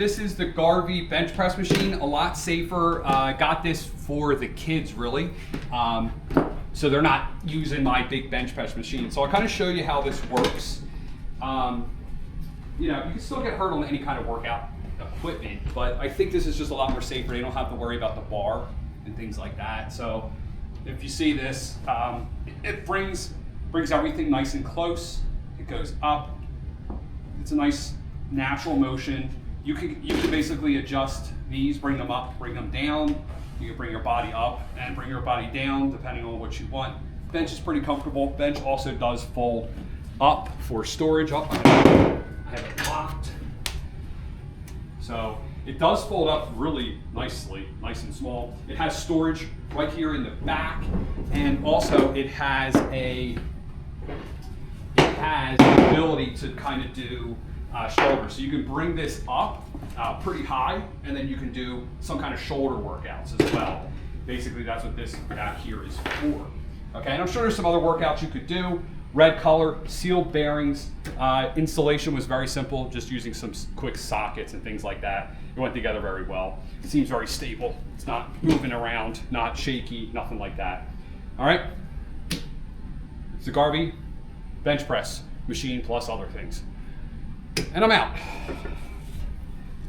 This is the Garvee bench press machine, a lot safer. Got this for the kids, really. So they're not using my big bench press machine. So I'll kind of show you how this works. You can still get hurt on any kind of workout equipment, but I think this is just a lot more safer. You don't have to worry about the bar and things like that. So if you see this, it brings everything nice and close. It goes up. It's a nice natural motion. You can basically adjust these, bring them up, bring them down. You can bring your body up and bring your body down depending on what you want. Bench is pretty comfortable. Bench also does fold up for storage. I have it locked. So it does fold up really nicely, nice and small. It has storage right here in the back, and also it has the ability to kind of do shoulder. So you can bring this up pretty high, and then you can do some kind of shoulder workouts as well. Basically, that's what this back here is for. Okay, and I'm sure there's some other workouts you could do. Red color, sealed bearings. Installation was very simple, just using some quick sockets and things like that. It went together very well. It seems very stable. It's not moving around, not shaky, nothing like that. All right, it's the Garvee bench press machine plus other things. And I'm out.